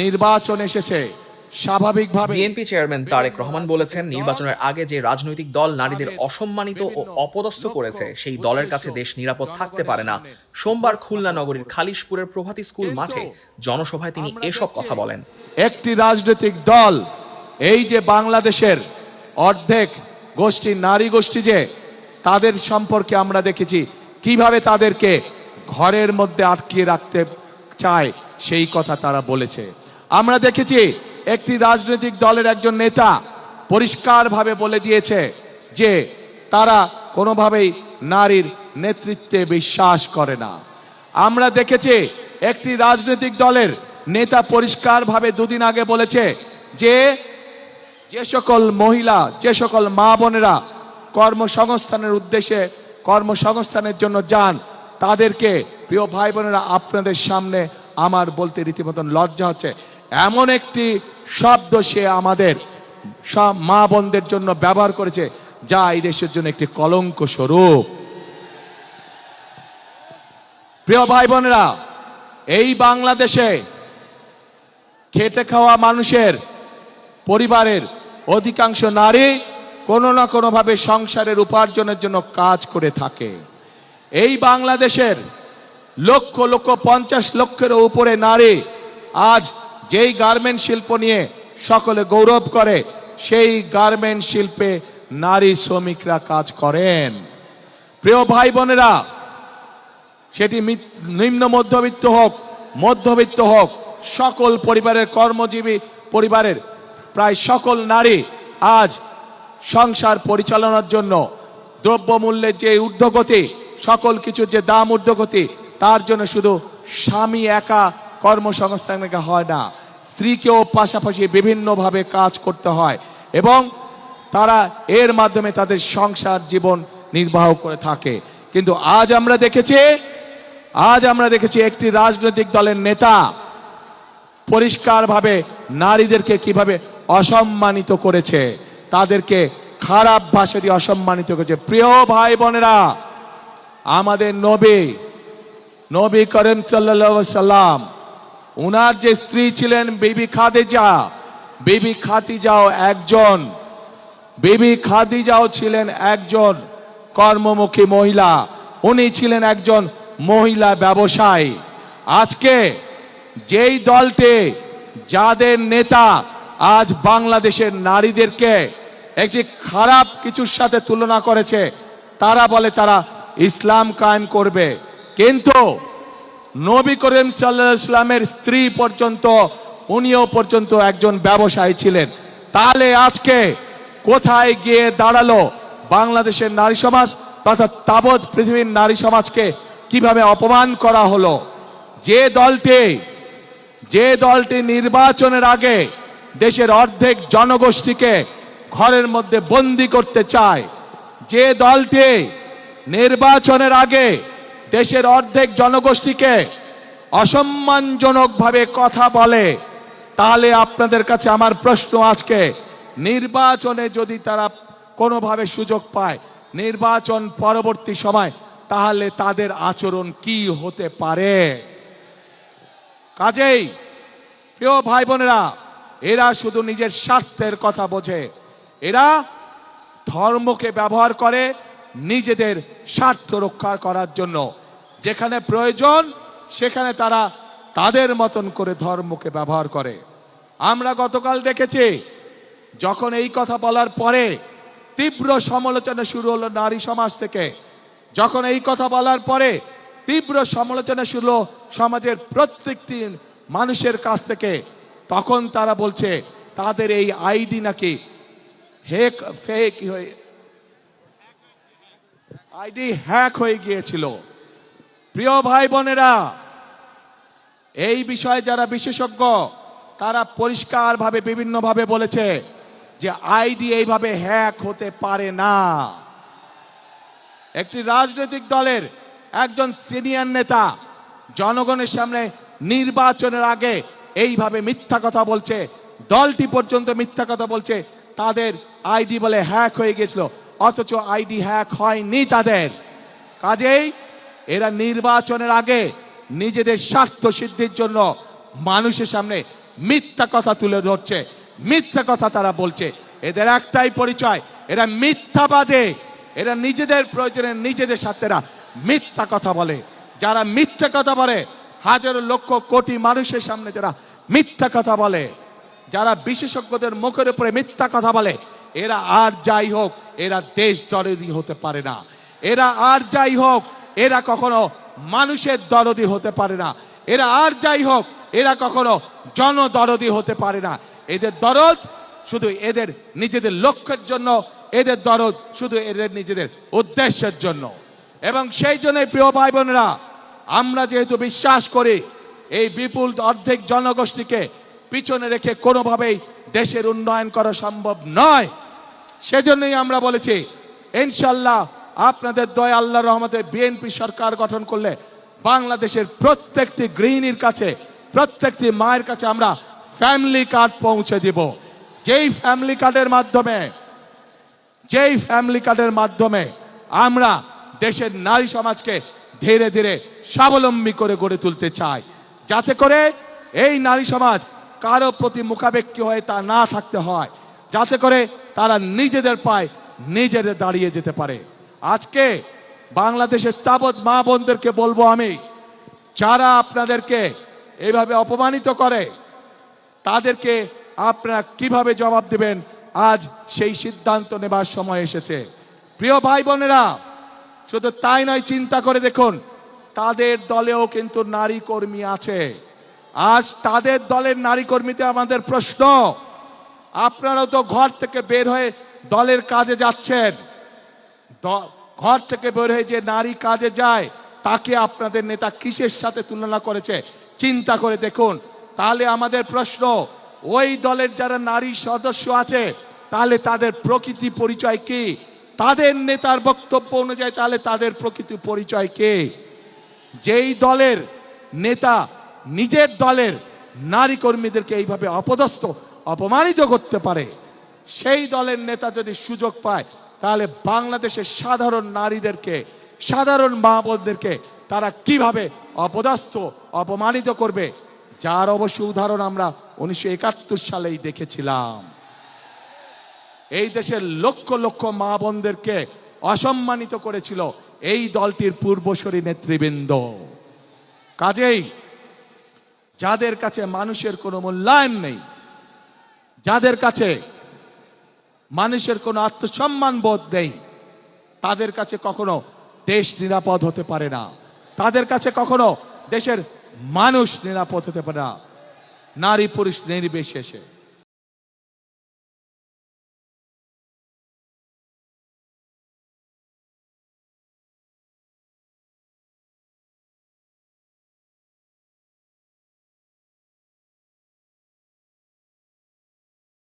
নির্বাচন এসেছে, স্বাভাবিকভাবে বিএনপি চেয়ারম্যান তারেক রহমান বলেছেন, নির্বাচনের আগে যে রাজনৈতিক দল নারীদের অসম্মানিত ও অপদস্থ করেছে সেই দলের কাছে দেশ নিরাপদ থাকতে পারে না। সোমবার খুলনা নগরীর খালিশপুরের প্রভাতী স্কুল মাঠে জনসভায় তিনি এসব কথা বলেন। একটি রাজনৈতিক দল, এই যে বাংলাদেশের অর্ধেক গোষ্ঠী নারী গোষ্ঠী, যে তাদের সম্পর্কে আমরা দেখেছি কিভাবে তাদেরকে ঘরের মধ্যে আটকিয়ে রাখতে চায়, সেই কথা তারা বলেছে। আমরা দেখেছি একটি রাজনৈতিক দলের একজন নেতা পরিষ্কারভাবে বলে দিয়েছে যে তারা কোনোভাবেই নারীর নেতৃত্বে বিশ্বাস করে না। আমরা দেখেছি একটি রাজনৈতিক দলের নেতা পরিষ্কারভাবে দুদিন আগে বলেছে যে যে সকল মহিলা, যে সকল মা বোনেরা কর্মসংস্থানের উদ্দেশ্যে কর্মসংস্থানের জন্য যান, তাদেরকে প্রিয় ভাই বোনেরা, আপনাদের সামনে আমার বলতে রীতিমতন লজ্জা হচ্ছে, এমন একটি শব্দ সে আমাদের সব মা বোনদের জন্য ব্যবহার করেছে যা এই দেশের জন্য একটি কলঙ্ক স্বরূপ। প্রিয় ভাই বোনেরা, এই বাংলাদেশে খেটে খাওয়া মানুষের পরিবারের অধিকাংশ নারী কোনো না কোনোভাবে সংসারের উপার্জনের জন্য কাজ করে থাকে। এই বাংলাদেশের লক্ষ লক্ষ 50 লক্ষের উপরে নারী আজ যেই গার্মেন্ট শিল্প নিয়ে সকলে গৌরব করে, সেই গার্মেন্ট শিল্পে নারী শ্রমিকরা কাজ করেন। প্রিয় ভাই বোনেরা, সেটি নিম্ন মধ্যবিত্ত হোক, মধ্যবিত্ত হোক, সকল পরিবারের কর্মজীবী পরিবারের প্রায় সকল নারী আজ সংসার পরিচালনার জন্য দ্রব্যমূল্যের যে ঊর্ধ্বগতি, সকল কিছুর যে দাম ঊর্ধ্বগতি, তার জন্য শুধু স্বামী একা কর্মসংস্থান হয় না, স্ত্রীকেও পাশাপাশি বিভিন্নভাবে কাজ করতে হয় এবং তারা এর মাধ্যমে তাদের সংসার জীবন নির্বাহ করে থাকে। কিন্তু আজ আমরা দেখেছি একটি রাজনৈতিক দলের নেতা পরিষ্কারভাবে নারীদেরকে কিভাবে অসম্মানিত করেছে, তাদেরকে খারাপ ভাষা দিয়ে অসম্মানিত করেছে। প্রিয় ভাই বোনেরা, আমাদের নবী করিম সাল্লাল্লাহু আলাইহি সাল্লাম, উনার যে স্ত্রী ছিলেন বিবি খাদিজাও ছিলেন একজন কর্মমুখী মহিলা, উনি ছিলেন একজন মহিলা ব্যবসায়ী। আজকে যেই দলটি, যাদের নেতা আজ বাংলাদেশের নারীদেরকে একটি খারাপ কিছুর সাথে তুলনা করেছে, তারা বলে তারা ইসলাম কায়েম করবে, কিন্তু নবী করিম সাল্লাল্লাহু আলাইহি ওয়াসাল্লামের স্ত্রী পর্যন্ত, উনিও পর্যন্ত একজন ব্যবসায়ী ছিলেন। তাহলে আজকে কোথায় গিয়ে দাঁড়ালো বাংলাদেশের নারী সমাজ তথা তাবৎ পৃথিবীর নারী সমাজকে কিভাবে অপমান করা হলো? যে দলটি নির্বাচনের আগে দেশের অর্ধেক জনগোষ্ঠীকে ঘরের মধ্যে বন্দী করতে চায়, যে দলটি নির্বাচনের আগে দেশের অর্ধেক জনগোষ্ঠীকে অসম্মানজনকভাবে কথা বলে, তাহলে আপনাদের কাছে আমার প্রশ্ন, আজকে নির্বাচনে যদি তারা কোনোভাবে সুযোগ পায় নির্বাচন পরবর্তী সময়, তাহলে তাদের আচরণ কি হতে পারে? কাজেই প্রিয় ভাই বোনেরা, এরা শুধু নিজের স্বার্থের কথা বোঝে, এরা ধর্মকে ব্যবহার করে নিজেদের স্বার্থ রক্ষা করার জন্য। যেখানে প্রয়োজন সেখানে তারা তাদের মতন করে ধর্মকে ব্যবহার করে। আমরা গতকাল দেখেছি, যখন এই কথা বলার পরে তীব্র সমালোচনা শুরু হলো নারী সমাজ থেকে, যখন এই কথা বলার পরে তীব্র সমালোচনা শুরু হলো সমাজের প্রত্যেকটি মানুষের কাছ থেকে, তখন তারা বলছে তাদের এই আইডি নাকি হ্যাক হয়ে গিয়েছিল। প্রিয় ভাই বোনেরা, এই বিষয়ে যারা বিশেষজ্ঞ তারা পরিষ্কারভাবে বিভিন্নভাবে বলেছে যে আইডি এইভাবে হ্যাক হতে পারে না। একটি রাজনৈতিক দলের একজন সিনিয়র নেতা জনগণের সামনে নির্বাচনের আগে এইভাবে মিথ্যা কথা বলছে, দলটি পর্যন্ত মিথ্যা কথা বলছে, তাদের আইডি বলে হ্যাক হয়ে গেছিল, অথচ আইডি হ্যাক হয়নি তাদের। কাজেই এরা নির্বাচনের আগে নিজেদের স্বার্থ সিদ্ধির জন্য মানুষের সামনে মিথ্যা কথা তুলে ধরছে, মিথ্যা কথা তারা বলছে। এদের একটাই পরিচয়, এরা মিথ্যাবাদী। এরা নিজেদের প্রয়োজনে নিজেদের সাথে এরা মিথ্যা কথা বলে। যারা মিথ্যা কথা বলে, হাজারো লক্ষ কোটি মানুষের সামনে যারা মিথ্যা কথা বলে, যারা বিশেষজ্ঞদের মুখের উপরে মিথ্যা কথা বলে, এরা আর যাই হোক, এরা দেশ দরদি হতে পারে না। এরা আর যাই হোক, এরা কখনো মানুষের দরদি হতে পারে না। এরা আর যাই হোক, এরা কখনো জনদরদি হতে পারে না। এদের দরদ শুধু এদের নিজেদের লক্ষ্যের জন্য, এদের দরদ শুধু এদের নিজেদের উদ্দেশ্যের জন্য। এবং সেই জন্য প্রিয় ভাই বোনেরা, আমরা যেহেতু বিশ্বাস করি এই বিপুল অর্ধেক জনগোষ্ঠীকে পিছনে রেখে কোনোভাবেই দেশের উন্নয়ন করা সম্ভব নয়, সেজন্যই আমরা বলেছি ইনশাল্লাহ আপনাদের দয়া আল্লাহর রহমতে বিএনপি সরকার গঠন করলে বাংলাদেশের প্রত্যেকটি গৃহিণীর কাছে, প্রত্যেকটি মায়ের কাছে আমরা ফ্যামিলি কার্ড পৌঁছে দিব। যেই ফ্যামিলি কার্ডের মাধ্যমে আমরা দেশের নারী সমাজকে ধীরে ধীরে স্বাবলম্বী করে গড়ে তুলতে চাই, যাতে করে এই নারী সমাজ কারো প্রতি মুখাপেক্ষী হয়ে তা না থাকতে হয়, যাতে করে তারা নিজেদের পায়ে নিজেদের দাঁড়িয়ে যেতে পারে। আজকে বাংলাদেশের তাবৎ মা বোনদেরকে বলবো আমি, যারা আপনাদেরকে এইভাবে অপমানিত করে তাদেরকে আপনারা কিভাবে জবাব দিবেন, আজ সেই সিদ্ধান্ত নেবার সময় এসেছে। প্রিয় ভাই বোনেরা, শুধু তাই নয়, চিন্তা করে দেখুন তাদের দলেও কিন্তু নারী কর্মী আছে। আজ তাদের দলের নারী কর্মীতে আমাদের প্রশ্ন, আপনারাও তো ঘর থেকে বের হয়ে দলের কাজে যাচ্ছেন। ঘর থেকে বের হয়ে যে নারী কাজে যায় তাকে আপনাদের নেতা কিসের সাথে তুলনা করেছে চিন্তা করে দেখুন। তাহলে আমাদের প্রশ্ন, ওই দলের যারা নারী সদস্য আছে তাহলে তাদের প্রকৃতি পরিচয় কি? তাদের নেতার বক্তব্য অনুযায়ী তাহলে তাদের প্রকৃতি পরিচয় কি? যেই দলের নেতা নিজের দলের নারী কর্মীদেরকে এইভাবে অপমানিত করতে পারে, সেই দলের নেতা যদি সুযোগ পায় তাহলে বাংলাদেশের সাধারণ নারীদেরকে, সাধারণ মা বোনদেরকে তারা কিভাবে অপমানিত করবে, যার অবশ্য উদাহরণ আমরা 1971 সালেই দেখেছিলাম। এই দেশের লক্ষ লক্ষ মা বোনদেরকে অসম্মানিত করেছিল এই দলটির পূর্বসূরি নেতৃবৃন্দ। কাজেই যাদের কাছে মানুষের কোনো মূল্যায়ন নেই, যাদের কাছে মানুষের কোনো আত্মসম্মান বোধ নেই, তাদের কাছে কখনো দেশ নিরাপদ হতে পারে না, তাদের কাছে কখনো দেশের মানুষ নিরাপদ হতে পারে না, নারী পুরুষ নির্বিশেষে।